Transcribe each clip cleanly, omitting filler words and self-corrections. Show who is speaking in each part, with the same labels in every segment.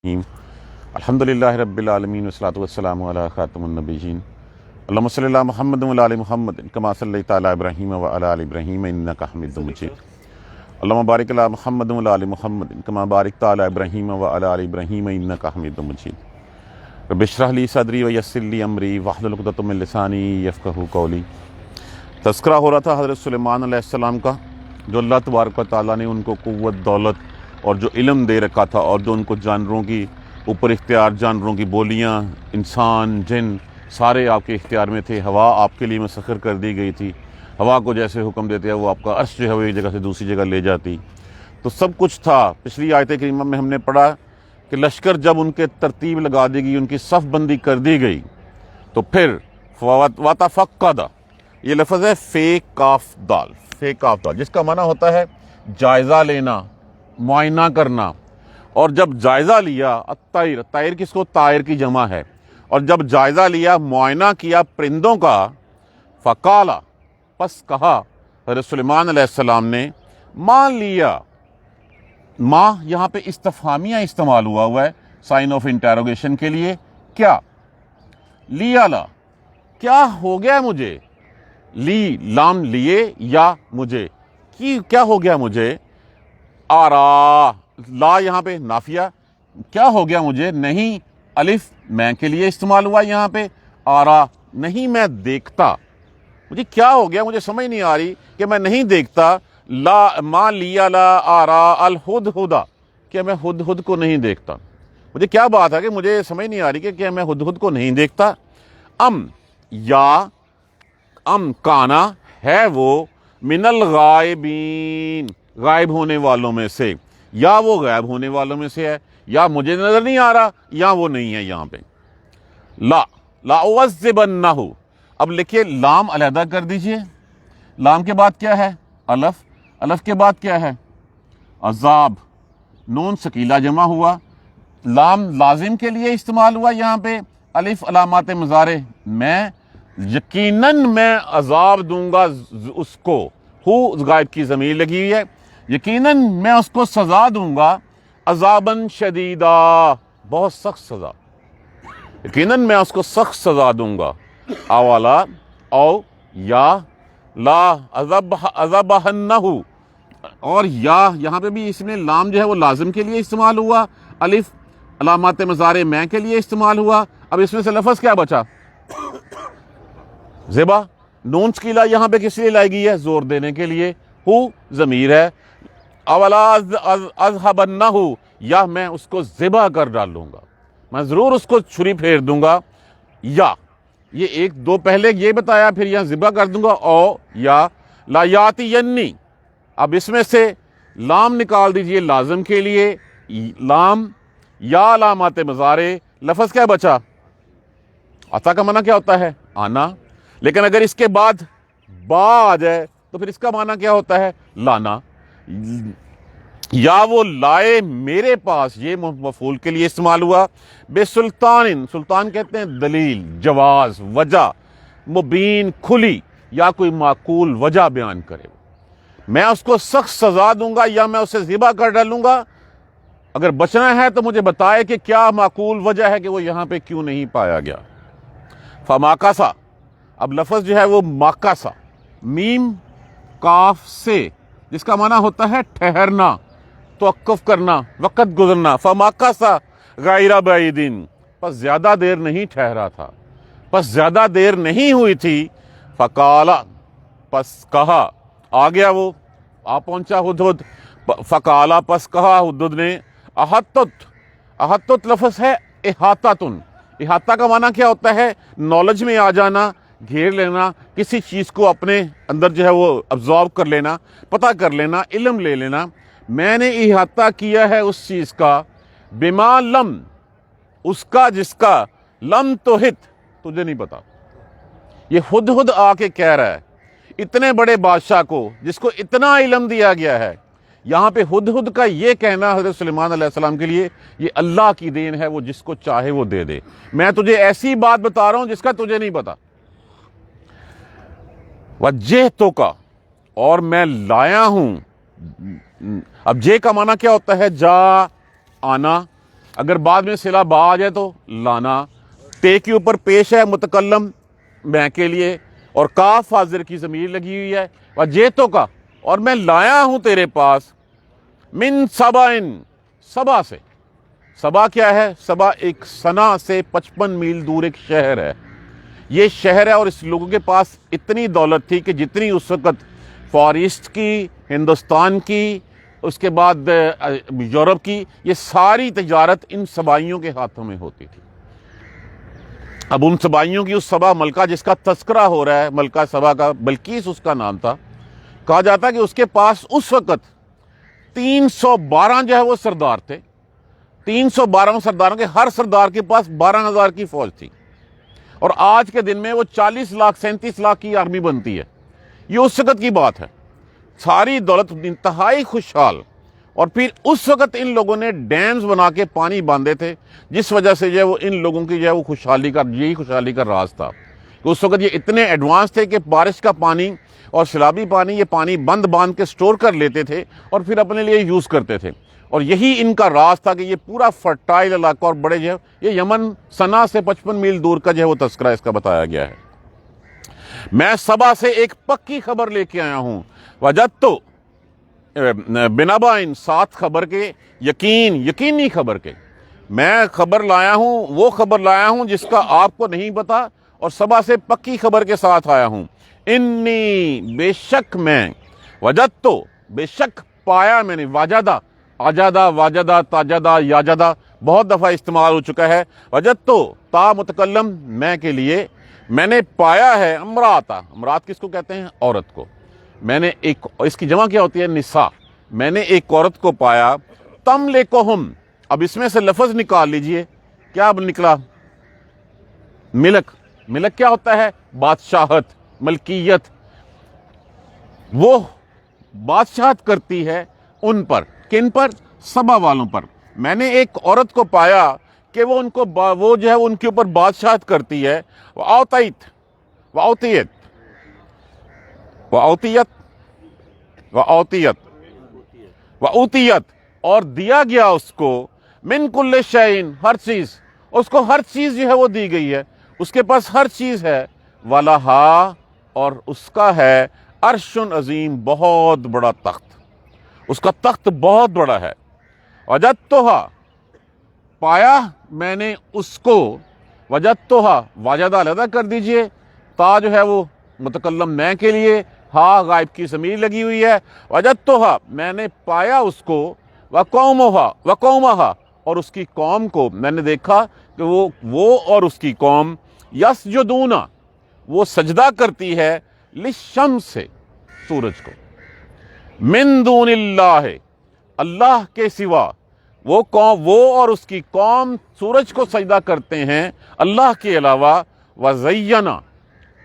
Speaker 1: الحمدللہ رب العالمین والصلاۃ والسلام علی خاتم النبیین اللہم صلی علی محمد وعلی آل محمد کما صلیت علی ابراہیم وعلی آل ابراہیم انک حمید مجید اللہم بارک علی محمد وعلی آل محمد کما بارکت علی ابراہیم وعلی آل ابراہیم انک حمید مجید رب اشرح لی صدری ویسر لی امری واحلل عقدۃ من لسانی یفقہوا قولی۔ تذکرہ ہو رہا تھا حضرت سلیمان علیہ السلام کا، جو اللہ تبارک و تعالیٰ نے ان کو قوت، دولت اور جو علم دے رکھا تھا، اور جو ان کو جانوروں کی اوپر اختیار، جانوروں کی بولیاں، انسان، جن سارے آپ کے اختیار میں تھے۔ ہوا آپ کے لیے مسخر کر دی گئی تھی، ہوا کو جیسے حکم دیتے ہیں وہ آپ کا عرش جو ہے وہ ایک جگہ سے دوسری جگہ لے جاتی، تو سب کچھ تھا۔ پچھلی آیت کریمہ میں ہم نے پڑھا کہ لشکر جب ان کے ترتیب لگا دی گئی، ان کی صف بندی کر دی گئی، تو پھر وَتَفَقَّدَ، یہ لفظ ہے فے کاف دال، جس کا معنی ہوتا ہے جائزہ لینا، معائنہ کرنا۔ اور جب جائزہ لیا، الطیر کس کو؟ طائر کی جمع ہے۔ اور جب جائزہ لیا، معائنہ کیا پرندوں کا، فقال، پس کہا حضرت سلیمان علیہ السلام نے، ماں لیا، ماں یہاں پہ استفہامیہ استعمال ہوا ہے سائن آف انٹیروگیشن کے لیے، کیا لیا، لا کیا ہو گیا مجھے، لی لام لیے یا مجھے، کیا ہو گیا مجھے، آرا لا یہاں پہ نافیہ، کیا ہو گیا مجھے، نہیں الف میں کے لیے استعمال ہوا یہاں پہ، آرا نہیں میں دیکھتا، مجھے کیا ہو گیا، مجھے سمجھ نہیں آ رہی کہ میں نہیں دیکھتا، لا ما لیا لا آرا الہدہد، کہ میں ہدہد کو نہیں دیکھتا، مجھے کیا بات ہے کہ مجھے سمجھ نہیں آ رہی کہ کیا میں ہدہد کو نہیں دیکھتا، ام یا ام کانا ہے وہ من الغائبین، غائب ہونے والوں میں سے، یا وہ غائب ہونے والوں میں سے ہے، یا مجھے نظر نہیں آ رہا، یا وہ نہیں ہے یہاں پہ۔ لا اعذبنہ، اب لکھیے لام علیحدہ کر دیجئے، لام کے بعد کیا ہے؟ الف، الف کے بعد کیا ہے؟ عذاب، نون ثقیلہ جمع ہوا، لام لازم کے لیے استعمال ہوا یہاں پہ، الف علامات مضارع، میں یقیناً میں عذاب دوں گا اس کو، ہو غائب کی ضمیر لگی ہوئی ہے، یقیناً میں اس کو سزا دوں گا، عذاباً شدیدہ، بہت سخت سزا، یقیناً میں اس کو سخت سزا دوں گا، اولا او یا لا عذبہنہ، اور یا یہاں پہ بھی اس میں لام جو ہے وہ لازم کے لیے استعمال ہوا، الف علامات مضارع میں کے لیے استعمال ہوا، اب اس میں سے لفظ کیا بچا؟ ذبح، نون ثقیلہ یہاں پہ کس لیے لائی گئی ہے؟ زور دینے کے لیے، ہو ضمیر ہے، اولا اذہبنہ، یا میں اس کو ذبح کر ڈالوں گا، میں ضرور اس کو چھری پھیر دوں گا، یا یہ ایک دو پہلے یہ بتایا، پھر یہاں ذبح کر دوں گا، او یا لا یاتینی، اب اس میں سے لام نکال دیجئے لازم کے لیے، لام یا علامات مضارع، لفظ کیا بچا؟ عطا کا معنی کیا ہوتا ہے؟ آنا، لیکن اگر اس کے بعد با آ جائے تو پھر اس کا معنی کیا ہوتا ہے؟ لانا، یا وہ لائے میرے پاس، یہ مفعول کے لیے استعمال ہوا، بے سلطان، سلطان کہتے ہیں دلیل، جواز، وجہ، مبین، کھلی، یا کوئی معقول وجہ بیان کرے، میں اس کو سخت سزا دوں گا یا میں اسے ذبح کر ڈالوں گا، اگر بچنا ہے تو مجھے بتائے کہ کیا معقول وجہ ہے کہ وہ یہاں پہ کیوں نہیں پایا گیا۔ فماکسا، اب لفظ جو ہے وہ ماکسا، میم کاف سے، جس کا معنی ہوتا ہے ٹھہرنا، توقف کرنا، وقت گزرنا، فماکسا غیر بعیدن، پس زیادہ دیر نہیں ٹھہرا تھا، پس زیادہ دیر نہیں ہوئی تھی، فقالا، پس کہا، آ گیا وہ، آ پہنچا ہدہد، فقالا، پس کہا ہدہد نے، احطت لفظ ہے احاطتن، احاطہ کا معنی کیا ہوتا ہے؟ نالج میں آ جانا، گھیر لینا، کسی چیز کو اپنے اندر جو ہے وہ ابزارو کر لینا، پتہ کر لینا، علم لے لینا، میں نے احاطہ کیا ہے اس چیز کا، بما لم، اس کا جس کا، لم تحط، تجھے نہیں پتا۔ یہ ہدہد آ کے کہہ رہا ہے اتنے بڑے بادشاہ کو، جس کو اتنا علم دیا گیا ہے، یہاں پہ ہدہد کا یہ کہنا حضرت سلیمان علیہ السلام کے لیے، یہ اللہ کی دین ہے، وہ جس کو چاہے وہ دے دے، میں تجھے ایسی بات بتا رہا ہوں جس کا تجھے نہیں پتا۔ وجہتک، اور میں لایا ہوں، اب جے کا معنی کیا ہوتا ہے؟ جا، آنا، اگر بعد میں صلہ با آ جائے تو لانا. تے کے اوپر پیش ہے متکلم میں کے لیے, اور کاف حاضر کی ضمیر لگی ہوئی ہے. وجیتو کا, اور میں لایا ہوں تیرے پاس, من سبائن, سبا سے. سبا کیا ہے؟ سبا ایک سنا سے 55 میل دور ایک شہر ہے. یہ شہر ہے, اور اس لوگوں کے پاس اتنی دولت تھی کہ جتنی اس وقت فار ایسٹ کی, ہندوستان کی, اس کے بعد یورپ کی, یہ ساری تجارت ان سبائیوں کے ہاتھوں میں ہوتی تھی. اب ان سبائیوں کی اس سبا ملکہ جس کا تذکرہ ہو رہا ہے, ملکہ سبا کا, بلقیس اس کا نام تھا, کہا جاتا ہے کہ اس کے پاس اس وقت 312 جو ہے وہ سردار تھے. 312 سرداروں کے, ہر سردار کے پاس 12,000 کی فوج تھی. اور آج کے دن میں وہ 40 لاکھ 37 لاکھ کی آرمی بنتی ہے. یہ اس وقت کی بات ہے. ساری دولت انتہائی خوشحال. اور پھر اس وقت ان لوگوں نے ڈیمز بنا کے پانی باندھے تھے, جس وجہ سے جو ہے وہ ان لوگوں کی جو ہے وہ خوشحالی کا, یہی خوشحالی کا راز تھا کہ اس وقت یہ اتنے ایڈوانس تھے کہ بارش کا پانی اور سیلابی پانی, یہ پانی بند باندھ کے سٹور کر لیتے تھے اور پھر اپنے لیے یوز کرتے تھے. اور یہی ان کا راز تھا کہ یہ پورا فرٹائل علاقہ, اور بڑے جو ہے یہ یمن سنا سے 55 میل دور کا جو ہے وہ تذکرہ اس کا بتایا گیا ہے. میں سبا سے ایک پکی خبر لے کے آیا ہوں. وجدتو بنبائن, ساتھ خبر کے, یقینی خبر کے. میں خبر لایا ہوں, وہ خبر لایا ہوں جس کا آپ کو نہیں پتا, اور سبا سے پکی خبر کے ساتھ آیا ہوں. انی, بے شک میں, وجدتو, بے شک پایا میں نے, واجدہ, آجادہ, واجدہ, تاجدہ, یاجدہ بہت دفعہ استعمال ہو چکا ہے. وجدتو, تا متکلم میں کے لیے, میں نے پایا ہے. امراتا, امرات کس کو کہتے ہیں؟ عورت کو. میں نے ایک, اس کی جمع کیا ہوتی ہے؟ نساء. میں نے ایک عورت کو پایا. تملکہم, اب اس میں سے لفظ نکال لیجئے, کیا اب نکلا؟ ملک. ملک کیا ہوتا ہے؟ بادشاہت, ملکیت. وہ بادشاہت کرتی ہے ان پر. کن پر؟ سبا والوں پر. میں نے ایک عورت کو پایا کہ وہ ان کو, وہ جو ہے ان کے اوپر بادشاہت کرتی ہے. وَأَوْتَيْتْ, وَأَوْتِيَتْ, وَأَوْتِيَتْ, وَأَوْتِيَتْ, وَأُوتِيَتْ, اور دیا گیا اس کو, من کل شیء, ہر چیز, اس کو ہر چیز جو ہے وہ دی گئی ہے, اس کے پاس ہر چیز ہے. وَلَهَا, اور اس کا ہے, عرش عظیم, بہت بڑا تخت, اس کا تخت بہت بڑا ہے. وجدتها, پایا میں نے اس کو. وجدتها, واجدہ علیحدہ کر دیجئے, تا جو ہے وہ متکلم میں کے لیے, ہاں غائب کی ضمیر لگی ہوئی ہے. وجدتها, میں نے پایا اس کو. وقومها, اور اس کی قوم کو میں نے دیکھا کہ وہ اور اس کی قوم, یسجدون, وہ سجدہ کرتی ہے, للشمس, سورج کو, من دون اللہ, اللہ کے سوا. وہ قوم, وہ اور اس کی قوم سورج کو سجدہ کرتے ہیں اللہ کے علاوہ. وزینا,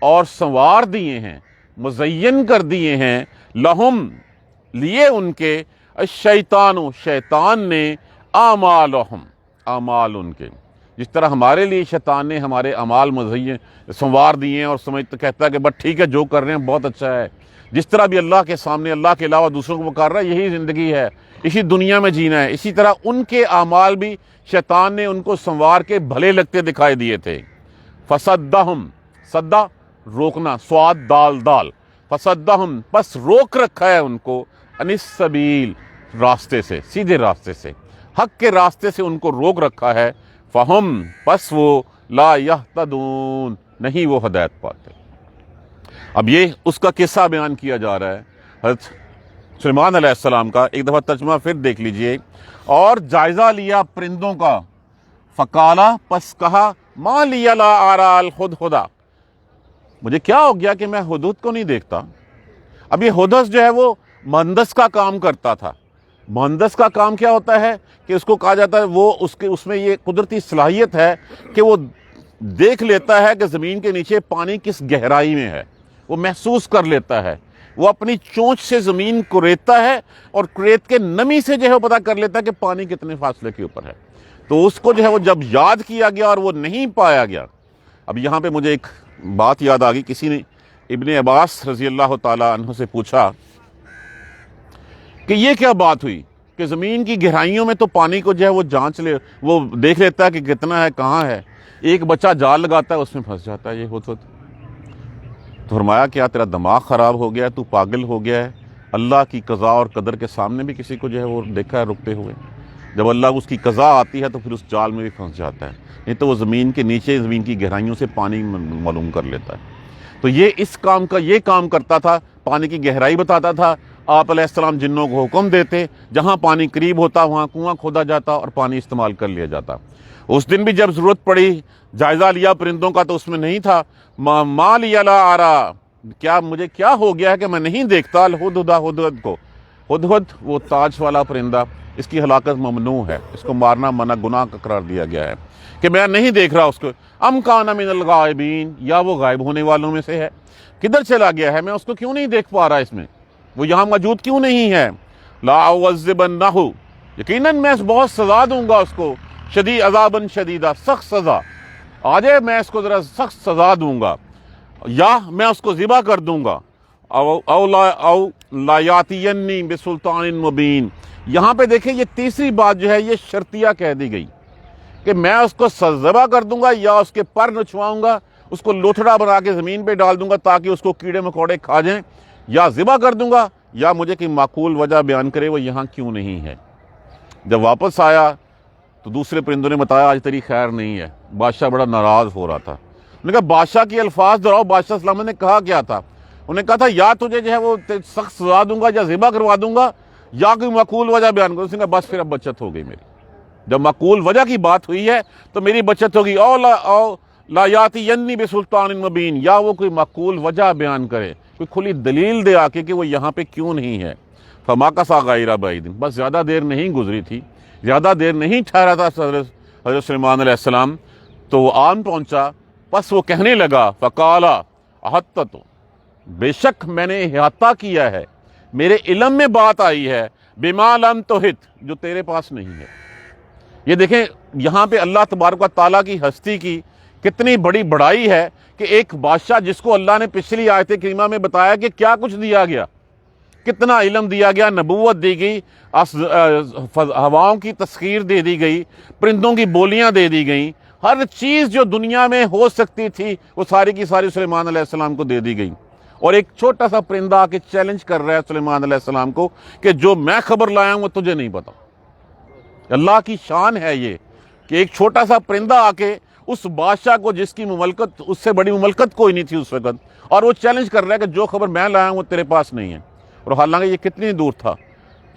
Speaker 1: اور سنوار دیے ہیں, مزین کر دیے ہیں, لہم, لیے ان کے, الشیطان, شیطان نے, اعمالہم, اعمال ان کے. جس طرح ہمارے لیے شیطان نے ہمارے اعمال مزین سنوار دیے ہیں, اور سمجھتا کہتا ہے کہ بس ٹھیک ہے جو کر رہے ہیں بہت اچھا ہے. جس طرح بھی اللہ کے سامنے اللہ کے علاوہ دوسروں کو پکار رہا ہے, یہی زندگی ہے, اسی دنیا میں جینا ہے. اسی طرح ان کے اعمال بھی شیطان نے ان کو سنوار کے بھلے لگتے دکھائی دیے تھے. فصدہم, صدہ روکنا, سواد دال دال, فصدہم, پس روک رکھا ہے ان کو, عن السبیل, راستے سے, سیدھے راستے سے, حق کے راستے سے ان کو روک رکھا ہے. فہم, پس وہ, لا یہتدون, نہیں وہ ہدایت پاتے. اب یہ اس کا قصہ بیان کیا جا رہا ہے حضرت سلیمان علیہ السلام کا. ایک دفعہ ترجمہ پھر دیکھ لیجئے. اور جائزہ لیا پرندوں کا. فقالا, پس کہا, ما لی لا ارى الہدہد, مجھے کیا ہو گیا کہ میں ہدہد کو نہیں دیکھتا. اب یہ ہدہد جو ہے وہ مہندس کا کام کرتا تھا. مہندس کا کام کیا ہوتا ہے کہ اس کو کہا جاتا ہے, وہ اس میں یہ قدرتی صلاحیت ہے کہ وہ دیکھ لیتا ہے کہ زمین کے نیچے پانی کس گہرائی میں ہے, وہ محسوس کر لیتا ہے. وہ اپنی چونچ سے زمین کو ریتتا ہے, اور ریت کے نمی سے جو ہے وہ پتہ کر لیتا ہے کہ پانی کتنے فاصلے کے اوپر ہے. تو اس کو جو ہے وہ جب یاد کیا گیا اور وہ نہیں پایا گیا. اب یہاں پہ مجھے ایک بات یاد آ گئی. کسی نے ابن عباس رضی اللہ تعالی عنہ سے پوچھا کہ یہ کیا بات ہوئی کہ زمین کی گہرائیوں میں تو پانی کو جو ہے وہ جانچ لے، وہ دیکھ لیتا ہے کہ کتنا ہے، کہاں ہے۔ ایک بچہ جال لگاتا ہے، اس میں پھنس جاتا ہے یہ ہدہد۔ تو فرمایا کیا تیرا دماغ خراب ہو گیا ہے، تو پاگل ہو گیا ہے؟ اللہ کی قضاء اور قدر کے سامنے بھی کسی کو جو ہے وہ دیکھا ہے رکتے ہوئے؟ جب اللہ اس کی قضاء آتی ہے تو پھر اس جال میں بھی پھنس جاتا ہے، نہیں تو وہ زمین کے نیچے، زمین کی گہرائیوں سے پانی معلوم کر لیتا ہے۔ تو یہ کام کرتا تھا، پانی کی گہرائی بتاتا تھا۔ آپ علیہ السلام جنوں کو حکم دیتے، جہاں پانی قریب ہوتا وہاں کنواں کھودا جاتا اور پانی استعمال کر لیا جاتا۔ اس دن بھی جب ضرورت پڑی، جائزہ لیا پرندوں کا، تو اس میں نہیں تھا ما لی لا ارا، کیا مجھے کیا ہو گیا ہے کہ میں نہیں دیکھتا الہدہد ہدہد کو۔ ہدہد وہ تاج والا پرندہ، اس کی ہلاکت ممنوع ہے، اس کو مارنا منع، گناہ کا قرار دیا گیا ہے کہ میں نہیں دیکھ رہا اس کو۔ ام کان من الغائبین، یا وہ غائب ہونے والوں میں سے ہے، کدھر چلا گیا ہے، میں اس کو کیوں نہیں دیکھ پا رہا، اس میں وہ یہاں موجود کیوں نہیں ہے۔ لا اعذبنہ، یقیناً میں بہت سزا دوں گا اس کو، شدید عذاباً شدیدہ، سخت سزا آ جائے، میں اس کو ذرا سخت سزا دوں گا، یا میں اس کو ذبح کر دوں گا۔ او لا یاتینی بسلطان مبین، یہاں پہ دیکھیں یہ تیسری بات جو ہے یہ شرطیہ کہہ دی گئی کہ میں اس کو ذبح کر دوں گا، یا اس کے پر نچواؤں گا، اس کو لوتھڑا بنا کے زمین پہ ڈال دوں گا تاکہ اس کو کیڑے مکوڑے کھا جائیں، یا ذبح کر دوں گا، یا مجھے کوئی معقول وجہ بیان کرے وہ یہاں کیوں نہیں ہے۔ جب واپس آیا تو دوسرے پرندوں نے بتایا آج تیری خیر نہیں ہے۔ بادشاہ بڑا ناراض ہو رہا تھا۔ انہوں نے کہا بادشاہ کے الفاظ دہراؤ، بادشاہ اسلام نے کہا کیا تھا؟ انہوں نے کہا تھا یا تجھے جو ہے وہ سخت سزا دوں گا، یا ذبح کروا دوں گا، یا کوئی معقول وجہ بیان کروں۔ اس نے کہا بس پھر اب بچت ہو گئی میری، جب معقول وجہ کی بات ہوئی ہے تو میری بچت ہوگی۔ او لا یاتینی بسلطان مبین، یا وہ کوئی معقول وجہ بیان کرے، کوئی کھلی دلیل دے آ کے کہ وہ یہاں پہ کیوں نہیں ہے۔ فماکث غیر بعید، بس زیادہ دیر نہیں گزری تھی، زیادہ دیر نہیں ٹھہرا تھا حضرت سلیمان علیہ السلام، تو وہ آن پہنچا۔ پس وہ کہنے لگا فقال احطت، بے شک میں نے احاطہ کیا ہے، میرے علم میں بات آئی ہے، بما لم تحط، جو تیرے پاس نہیں ہے۔ یہ دیکھیں یہاں پہ اللہ تبارک و تعالیٰ کی ہستی کی کتنی بڑی بڑائی ہے کہ ایک بادشاہ جس کو اللہ نے پچھلی آیت کریمہ میں بتایا کہ کیا کچھ دیا گیا، کتنا علم دیا گیا، نبوت دی گئی، ہواؤں کی تسخیر دے دی گئی، پرندوں کی بولیاں دے دی گئیں، ہر چیز جو دنیا میں ہو سکتی تھی وہ ساری کی ساری سلیمان علیہ السلام کو دے دی گئی۔ اور ایک چھوٹا سا پرندہ آ کے چیلنج کر رہا ہے سلیمان علیہ السلام کو کہ جو میں خبر لایا ہوں وہ تجھے نہیں پتا۔ اللہ کی شان ہے یہ کہ ایک چھوٹا سا پرندہ آ کے اس بادشاہ کو، جس کی مملکت، اس سے بڑی مملکت کوئی نہیں تھی اس وقت، اور وہ چیلنج کر رہا ہے کہ جو خبر میں لایا ہوں وہ تیرے پاس نہیں ہے۔ اور حالانکہ یہ کتنی دور تھا،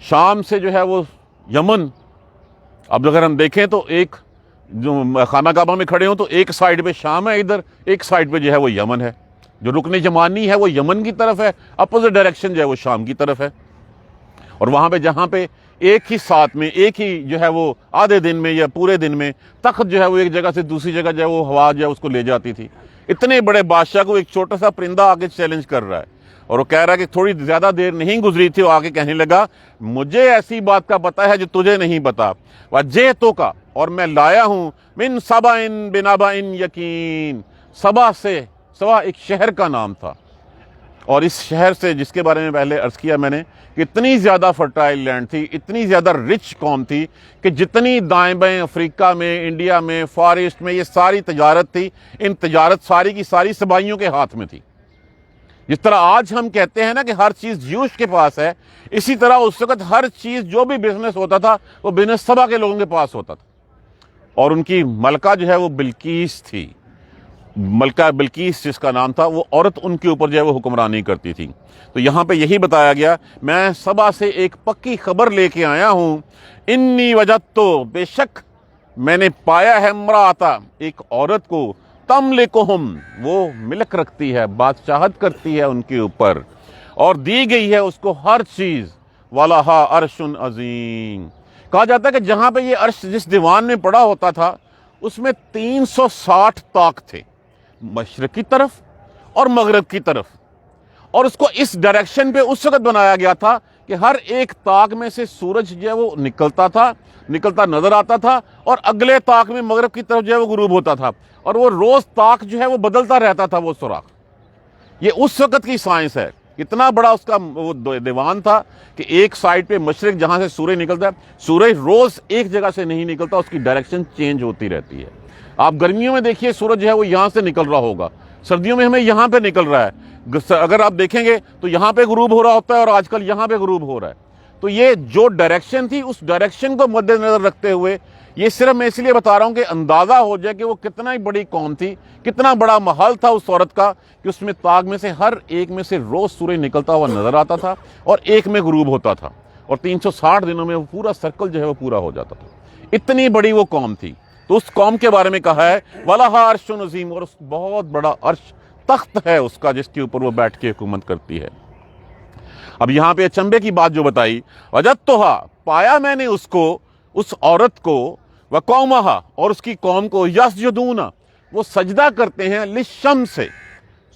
Speaker 1: شام سے جو ہے وہ یمن۔ اب اگر ہم دیکھیں تو ایک جو خانہ کعبہ میں کھڑے ہوں تو ایک سائیڈ پہ شام ہے ادھر، ایک سائیڈ پہ جو ہے وہ یمن ہے، جو رکن یمانی ہے وہ یمن کی طرف ہے، اپوزٹ ڈائریکشن جو ہے وہ شام کی طرف ہے۔ اور وہاں پہ جہاں پہ ایک ہی ساتھ میں، ایک ہی جو ہے وہ آدھے دن میں یا پورے دن میں تخت جو ہے وہ ایک جگہ سے دوسری جگہ جو ہے وہ ہوا جو ہے اس کو لے جاتی تھی، اتنے بڑے بادشاہ کو ایک چھوٹا سا پرندہ آگے چیلنج کر رہا ہے، اور وہ کہہ رہا ہے کہ تھوڑی زیادہ دیر نہیں گزری تھی، وہ آگے کہنے لگا مجھے ایسی بات کا پتہ ہے جو تجھے نہیں پتا، وجئتو کا، اور میں لایا ہوں، من سبأ بنبأ یقین، سبا سے، سبا ایک شہر کا نام تھا، اور اس شہر سے جس کے بارے میں پہلے عرض کیا میں نے کہ اتنی زیادہ فرٹائل لینڈ تھی، اتنی زیادہ رچ قوم تھی کہ جتنی دائیں بائیں افریقہ میں، انڈیا میں، فار ایسٹ میں یہ ساری تجارت تھی، ان تجارت ساری کی ساری سبائیوں کے ہاتھ میں تھی۔ جس طرح آج ہم کہتے ہیں نا کہ ہر چیز جیوش کے پاس ہے، اسی طرح اس وقت ہر چیز جو بھی بزنس ہوتا تھا وہ بزنس سبا کے لوگوں کے پاس ہوتا تھا، اور ان کی ملکہ جو ہے وہ بلقیس تھی، ملکہ بلقیس جس کا نام تھا، وہ عورت ان کے اوپر جو ہے وہ حکمرانی کرتی تھی۔ تو یہاں پہ یہی بتایا گیا میں سبا سے ایک پکی خبر لے کے آیا ہوں، انی وجدتو، بے شک میں نے پایا ہے، امرأتا، ایک عورت کو، تملکہم، وہ ملک رکھتی ہے، بادشاہت کرتی ہے ان کے اوپر، اور دی گئی ہے اس کو ہر چیز، وَلَهَا عَرْشٌ عَظِيمٌ۔ کہا جاتا ہے کہ جہاں پہ یہ عرش جس دیوان میں پڑا ہوتا تھا اس میں 360 طاق تھے، مشرق کی طرف اور مغرب کی طرف، اور اس کو اس ڈائریکشن پہ اس وقت بنایا گیا تھا کہ ہر ایک طاق میں سے سورج جو ہے وہ نکلتا نظر آتا تھا، اور اگلے طاق میں مغرب کی طرف جو ہے وہ غروب ہوتا تھا، اور وہ روز طاق جو ہے وہ بدلتا رہتا تھا وہ سوراخ۔ یہ اس وقت کی سائنس ہے اتنا بڑا اس کا وہ دیوان تھا کہ ایک سائڈ پہ مشرق جہاں سے سورج نکلتا ہے، سورج روز ایک جگہ سے نہیں نکلتا، اس کی ڈائریکشن چینج ہوتی رہتی ہے۔ آپ گرمیوں میں دیکھیے سورج جو ہے وہ یہاں سے نکل رہا ہوگا، سردیوں میں ہمیں یہاں پہ نکل رہا ہے، اگر آپ دیکھیں گے تو یہاں پہ غروب ہو رہا ہوتا ہے اور آج کل یہاں پہ غروب ہو رہا ہے۔ تو یہ جو ڈائریکشن تھی، اس ڈائریکشن کو مد نظر رکھتے ہوئے، یہ صرف میں اس لیے بتا رہا ہوں کہ اندازہ ہو جائے کہ وہ کتنا ہی بڑی قوم تھی، کتنا بڑا محل تھا اس عورت کا، کہ اس میں طاق میں سے ہر ایک میں سے روز سورج نکلتا ہوا نظر آتا تھا اور ایک میں غروب ہوتا تھا، اور 360 دنوں میں وہ پورا سرکل جو ہے وہ پورا ہو جاتا تھا۔ اتنی بڑی وہ قوم تھی۔ تو اس قوم کے بارے میں کہا ہے وَلَهَا عَرْشٌ عَظِيمٌ، اور اس بہت بڑا عرش، تخت ہے اس کا، جس کے اوپر وہ بیٹھ کے حکومت کرتی ہے۔ اب یہاں پہ اچنبے کی بات جو بتائی، وَجَدْتُهَا، پایا میں نے اس کو، اس عورت کو، وَقَوْمَهَا، اور اس کی قوم کو، يَسْجُدُونَ، وہ سجدہ کرتے ہیں، لِلشَّمْسِ،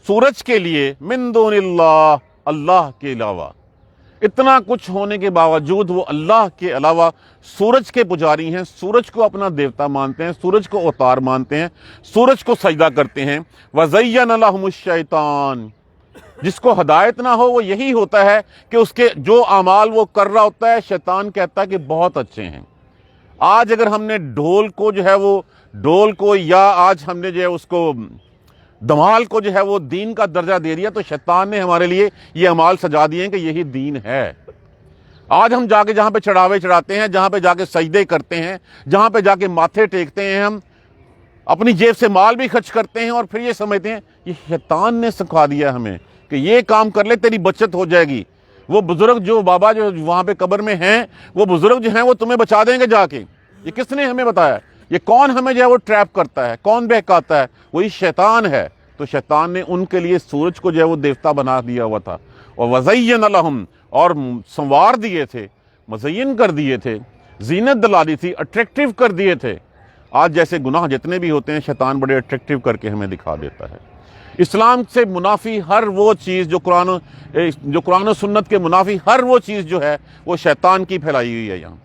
Speaker 1: سورج کے لیے، مِن دُونِ اللَّهِ، اللہ کے علاوہ۔ اتنا کچھ ہونے کے باوجود وہ اللہ کے علاوہ سورج کے پجاری ہیں، سورج کو اپنا دیوتا مانتے ہیں، سورج کو اوتار مانتے ہیں، سورج کو سجدہ کرتے ہیں۔ وَزَيَّنَ لَهُمُ الشَّيْطَانُ، جس کو ہدایت نہ ہو وہ یہی ہوتا ہے کہ اس کے جو اعمال وہ کر رہا ہوتا ہے، شیطان کہتا ہے کہ بہت اچھے ہیں۔ آج اگر ہم نے ڈھول کو جو ہے وہ ڈھول کو، یا آج ہم نے جو ہے اس کو دمال کو جو ہے وہ دین کا درجہ دے دیا، تو شیطان نے ہمارے لیے یہ اعمال سجا دیے ہیں کہ یہی دین ہے۔ آج ہم جا کے جہاں پہ چڑھاوے چڑھاتے ہیں، جہاں پہ جا کے سجدے کرتے ہیں، جہاں پہ جا کے ماتھے ٹیکتے ہیں، ہم اپنی جیب سے مال بھی خرچ کرتے ہیں، اور پھر یہ سمجھتے ہیں یہ شیطان نے سکھا دیا ہمیں کہ یہ کام کر لے تیری بچت ہو جائے گی۔ وہ بزرگ جو بابا جو وہاں پہ قبر میں ہیں، وہ بزرگ جو ہیں وہ تمہیں بچا دیں گے جا کے۔ یہ کس نے ہمیں بتایا؟ یہ کون ہمیں جو ہے وہ ٹریپ کرتا ہے، کون بہکاتا ہے؟ وہی شیطان ہے۔ تو شیطان نے ان کے لیے سورج کو جو ہے وہ دیوتا بنا دیا ہوا تھا، اور وَزَيَّنَ لَهُمْ، اور سنوار دیے تھے، مزین کر دیے تھے، زینت دلا دی تھی، اٹریکٹیو کر دیے تھے۔ آج جیسے گناہ جتنے بھی ہوتے ہیں، شیطان بڑے اٹریکٹیو کر کے ہمیں دکھا دیتا ہے۔ اسلام سے منافی ہر وہ چیز جو قرآن و سنت کے منافی ہر وہ چیز جو ہے وہ شیطان کی پھیلائی ہوئی ہے۔ یہاں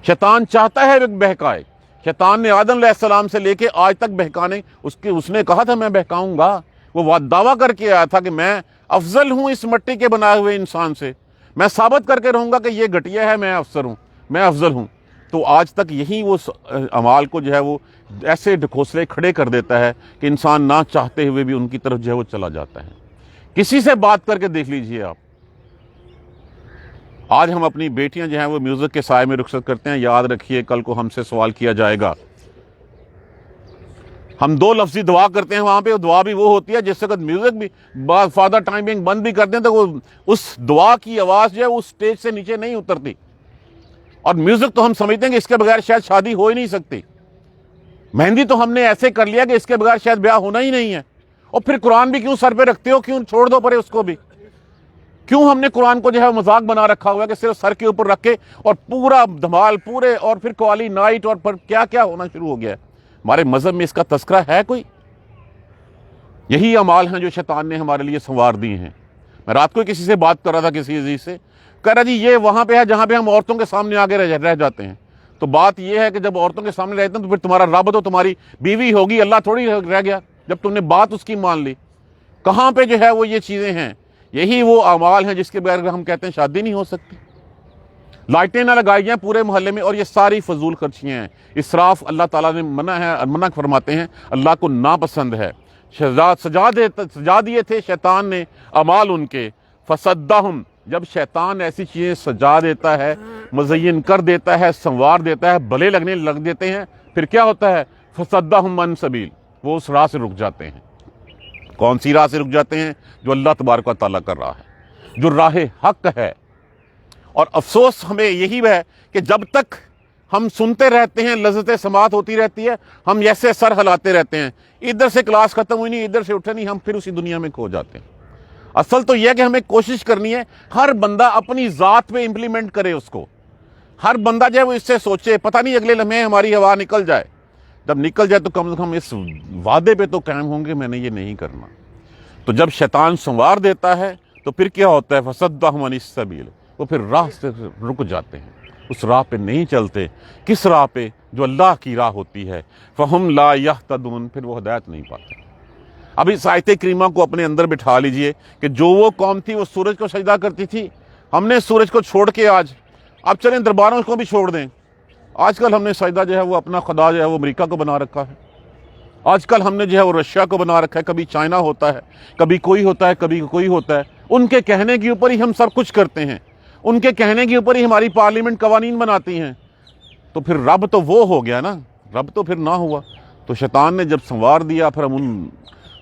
Speaker 1: شیطان چاہتا ہے بہکائے۔ شیطان نے آدم علیہ السلام سے لے کے آج تک بہکانے، اس نے کہا تھا میں بہکاؤں گا، وہ دعویٰ کر کے آیا تھا کہ میں افضل ہوں اس مٹی کے بنائے ہوئے انسان سے، میں ثابت کر کے رہوں گا کہ یہ گھٹیا ہے، میں افسر ہوں، میں افضل ہوں۔ تو آج تک یہی وہ اعمال کو جو ہے وہ ایسے ڈھکوسلے کھڑے کر دیتا ہے کہ انسان نہ چاہتے ہوئے بھی ان کی طرف جو ہے وہ چلا جاتا ہے۔ کسی سے بات کر کے دیکھ لیجئے آپ۔ آج ہم اپنی بیٹیاں جو ہیں وہ میوزک کے سائے میں رخصت کرتے ہیں، یاد رکھیے کل کو ہم سے سوال کیا جائے گا۔ ہم 2 لفظی دعا کرتے ہیں وہاں پہ، دعا بھی وہ ہوتی ہے جس وقت میوزک بھی فادر ٹائمنگ بند بھی کرتے ہیں تو وہ اس دعا کی آواز جو ہے وہ اسٹیج سے نیچے نہیں اترتی، اور میوزک تو ہم سمجھتے ہیں کہ اس کے بغیر شاید شادی ہو ہی نہیں سکتی۔ مہندی تو ہم نے ایسے کر لیا کہ اس کے بغیر شاید بیاہ ہونا ہی نہیں ہے۔ اور پھر قرآن بھی کیوں سر پہ رکھتے ہو؟ کیوں چھوڑ دو پرے اس کو بھی؟ کیوں ہم نے قرآن کو جو ہے مذاق بنا رکھا ہوا ہے کہ صرف سر کے اوپر رکھ کے اور پورا دھمال پورے، اور پھر قوالی نائٹ، اور پھر کیا کیا ہونا شروع ہو گیا ہے؟ ہمارے مذہب میں اس کا تذکرہ ہے کوئی؟ یہی اعمال ہیں جو شیطان نے ہمارے لیے سنوار دی ہیں۔ میں رات کو کسی سے بات کر رہا تھا، کسی عزیز سے، کہہ رہا جی یہ وہاں پہ ہے جہاں پہ ہم عورتوں کے سامنے آگے رہ جاتے ہیں۔ تو بات یہ ہے کہ جب عورتوں کے سامنے رہتے ہیں تو پھر تمہارا رب تو تمہاری بیوی ہوگی، اللہ تھوڑی رہ گیا جب تم نے بات اس کی مان لی۔ کہاں پہ جو ہے وہ یہ چیزیں ہیں؟ یہی وہ اعمال ہیں جس کے بغیر ہم کہتے ہیں شادی نہیں ہو سکتی۔ لائٹیں نہ لگائی جائیں پورے محلے میں، اور یہ ساری فضول خرچیاں ہیں۔ اسراف اللہ تعالیٰ نے منع فرماتے ہیں، اللہ کو ناپسند ہے۔ سجا دیے تھے شیطان نے اعمال ان کے، فصدہم، جب شیطان ایسی چیزیں سجا دیتا ہے، مزین کر دیتا ہے، سنوار دیتا ہے، بھلے لگنے لگ دیتے ہیں، پھر کیا ہوتا ہے؟ فصدہم عن سبیل، وہ اس راہ سے رک جاتے ہیں۔ کون سی راہ سے رک جاتے ہیں؟ جو اللہ تبارک و تعالیٰ کر رہا ہے، جو راہ حق ہے۔ اور افسوس ہمیں یہی ہے کہ جب تک ہم سنتے رہتے ہیں، لذت سماعت ہوتی رہتی ہے، ہم ایسے سر ہلاتے رہتے ہیں، ادھر سے کلاس ختم ہوئی نہیں، ادھر سے اٹھے نہیں، ہم پھر اسی دنیا میں کھو جاتے ہیں۔ اصل تو یہ ہے کہ ہمیں کوشش کرنی ہے ہر بندہ اپنی ذات پہ امپلیمنٹ کرے اس کو، ہر بندہ جو ہے وہ اس سے سوچے، پتہ نہیں اگلے لمحے ہماری ہوا نکل جائے، جب نکل جائے تو کم از کم اس وعدے پہ تو قائم ہوں گے میں نے یہ نہیں کرنا۔ تو جب شیطان سنوار دیتا ہے تو پھر کیا ہوتا ہے؟ فصدہم عن السبیل، وہ پھر راہ سے رک جاتے ہیں، اس راہ پہ نہیں چلتے۔ کس راہ پہ؟ جو اللہ کی راہ ہوتی ہے۔ فہم لا یہتدون، پھر وہ ہدایت نہیں پاتے۔ اب اس آیت کریمہ کو اپنے اندر بٹھا لیجئے کہ جو وہ قوم تھی وہ سورج کو سجدہ کرتی تھی، ہم نے سورج کو چھوڑ کے آج اب چلیں درباروں کو بھی چھوڑ دیں، آج کل ہم نے سجدہ جو ہے وہ اپنا خدا جو ہے وہ امریکہ کو بنا رکھا ہے، آج کل ہم نے جو ہے وہ رشیا کو بنا رکھا ہے، کبھی چائنا ہوتا ہے، کبھی کوئی ہوتا ہے، کبھی کوئی ہوتا ہے، ان کے کہنے کے اوپر ہی ہم سب کچھ کرتے ہیں، ان کے کہنے کے اوپر ہی ہماری پارلیمنٹ قوانین بناتی ہیں، تو پھر رب تو وہ ہو گیا نا، رب تو پھر نہ ہوا۔ تو شیطان نے جب سنوار دیا، پھر ہم ان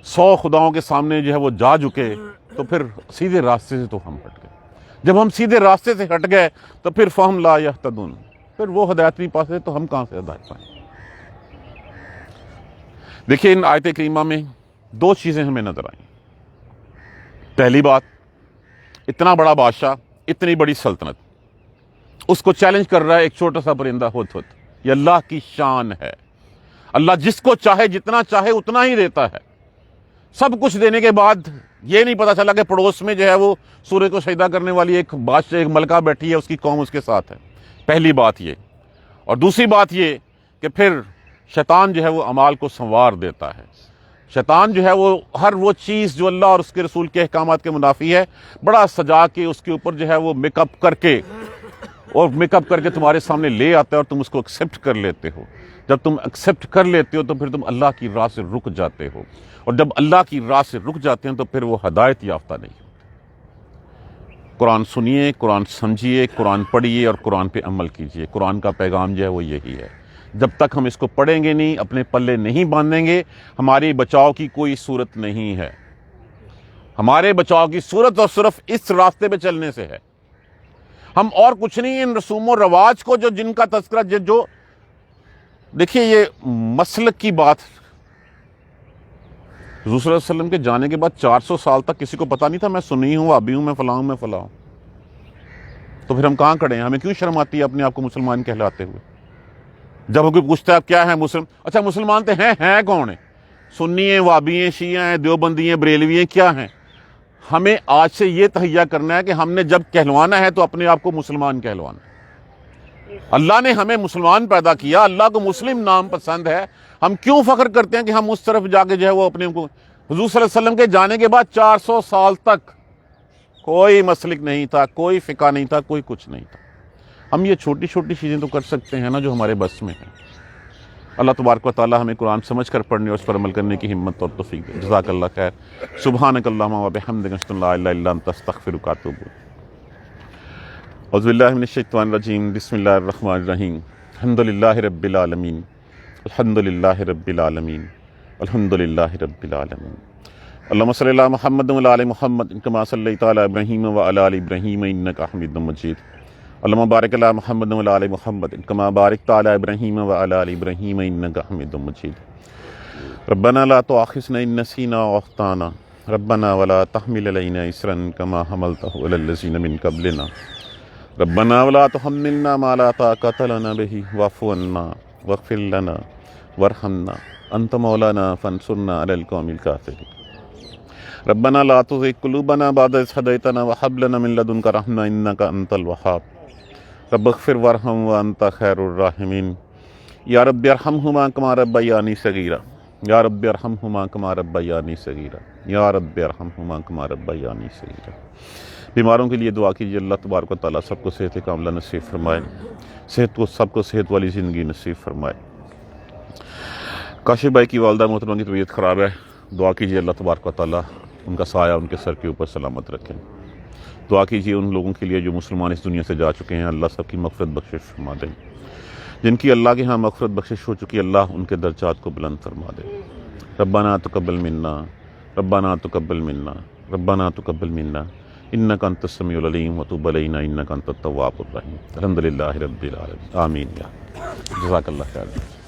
Speaker 1: 100 خداؤں کے سامنے جو ہے وہ جا جھکے، تو پھر سیدھے راستے سے تو ہم ہٹ گئے۔ جب ہم سیدھے راستے سے ہٹ گئے تو پھر فہم لا یہتدون، پھر وہ ہدایت نہیں پاتے تو ہم کہاں سے ہدایت پائیں؟ دیکھیے ان آیت کریمہ میں 2 چیزیں ہمیں نظر آئیں۔ پہلی بات، اتنا بڑا بادشاہ، اتنی بڑی سلطنت، اس کو چیلنج کر رہا ہے ایک چھوٹا سا پرندہ ہدہد۔ یہ اللہ کی شان ہے، اللہ جس کو چاہے جتنا چاہے اتنا ہی دیتا ہے۔ سب کچھ دینے کے بعد یہ نہیں پتا چلا کہ پڑوس میں جو ہے وہ سورج کو سجدہ کرنے والی ایک بادشاہ، ایک ملکہ بیٹھی ہے، اس کی قوم اس کے ساتھ ہے۔ پہلی بات یہ، اور دوسری بات یہ کہ پھر شیطان جو ہے وہ اعمال کو سنوار دیتا ہے۔ شیطان جو ہے وہ ہر وہ چیز جو اللہ اور اس کے رسول کے احکامات کے منافی ہے، بڑا سجا کے اس کے اوپر جو ہے وہ میک اپ کر کے تمہارے سامنے لے آتا ہے، اور تم اس کو ایکسیپٹ کر لیتے ہو۔ جب تم ایکسیپٹ کر لیتے ہو تو پھر تم اللہ کی راہ سے رک جاتے ہو، اور جب اللہ کی راہ سے رک جاتے ہیں تو پھر وہ ہدایت یافتہ نہیں ہوتے۔ قرآن سنیے، قرآن سمجھیے، قرآن پڑھیے اور قرآن پہ عمل کیجیے۔ قرآن کا پیغام جو ہے وہ یہی ہے۔ جب تک ہم اس کو پڑھیں گے نہیں، اپنے پلے نہیں باندھیں گے، ہماری بچاؤ کی کوئی صورت نہیں ہے۔ ہمارے بچاؤ کی صورت اور صرف اس راستے پہ چلنے سے ہے۔ ہم اور کچھ نہیں، ان رسوم و رواج کو جن کا تذکرہ جو دیکھیے، یہ مسلک کی بات، حضور صلی اللہ علیہ وسلم کے جانے کے بعد 400 سال تک کسی کو پتا نہیں تھا میں سنی ہوں، وہابی ہوں، میں فلاں ہوں، میں فلاں ہوں۔ تو پھر ہم کہاں کھڑے ہیں؟ ہمیں کیوں شرم آتی ہے اپنے آپ کو مسلمان کہلاتے ہوئے؟ جب کوئی پوچھتا ہے آپ کیا ہیں مسلم، اچھا مسلمان تو ہیں کون ہیں؟ سنی ہیں، وہابی ہیں، شیعہ ہیں، دیوبندی ہیں، بریلوی ہیں، کیا ہیں؟ ہمیں آج سے یہ تہیہ کرنا ہے کہ ہم نے جب کہلوانا ہے تو اپنے آپ کو مسلمان کہلوانا ہے۔ اللہ نے ہمیں مسلمان پیدا کیا، اللہ کو مسلم نام پسند ہے۔ ہم کیوں فخر کرتے ہیں کہ ہم اس طرف جا کے جو ہے وہ اپنے کو، حضور صلی اللہ علیہ وسلم کے جانے کے بعد 400 سال تک کوئی مسلک نہیں تھا، کوئی فقہ نہیں تھا، کوئی کچھ نہیں تھا۔ ہم یہ چھوٹی چھوٹی چیزیں تو کر سکتے ہیں نا جو ہمارے بس میں ہیں۔ اللہ تبارک و تعالی ہمیں قرآن سمجھ کر پڑھنے اور اس پر عمل کرنے کی ہمت اور توفیق دے۔ جزاک اللہ خیر۔ سبحانک اللہم و بحمدک، اشہد ان لا الہ الا انت، استغفرک و اتوب الیک۔ اعوذ باللہ من الشیطان الرجیم، بسم اللہ الرحمن الرحیم۔ الحمدللہ رب العالمین، الحمدللہ رب العالمین، الحمدللہ رب العالمین۔ اللہم صلی علی محمد وعلی آل محمد کما صلیت علی ابراہیم وعلی آل ابراہیم انک حمید مجید۔ اللہم بارک علی محمد وعلی آل محمد کما بارکت علی ابراہیم وعلی آل ابراہیم انک حمید مجید۔ ربنا لا تؤاخذنا ان نسینا او اخطانا، ربنا ولا تحمل علینا اصرا کما حملتہ علی الذین من قبلنا، ربنا ولا تحملنا ما لا طاقۃ لنا به واعف عنا واغفر لنا وارحمنا انت مولانا فانصرنا علی القوم الکافرین۔ ربنا لا تزغ قلوبنا بعد إذ هديتنا وهب لنا من لدنك رحمة إنك أنت الوهاب رب اغفر وارحم وأنت خير الراحمين يا رب ارحمهما كما ربياني صغيرا يا رب ارحمهما كما ربياني صغيرا يا رب ارحمهما كما ربياني صغيرا۔ بیماروں کے لیے دعا کیجیے، اللہ تبارک و تعالیٰ سب کو صحت کاملہ نصیب فرمائے، سب کو صحت والی زندگی نصیب فرمائے۔ کاشف بھائی کی والدہ محترمہ کی طبیعت خراب ہے، دعا کیجیے اللہ تبارک و تعالیٰ ان کا سایہ ان کے سر کے اوپر سلامت رکھیں۔ دعا کیجیے ان لوگوں کے لیے جو مسلمان اس دنیا سے جا چکے ہیں، اللہ سب کی مغفرت بخشش فرما دیں۔ جن کی اللہ کے ہاں مغفرت بخشش ہو چکی، اللہ ان کے درجات کو بلند فرما دے۔ ربنا تقبل منا، ربنا تقبل منا، ربنا تقبل منا انک انت السمیع العلیم وتب علینا انک انت التواب الرحیم۔ الحمدللہ رب العالمین، آمین۔ جزاک اللہ خیر۔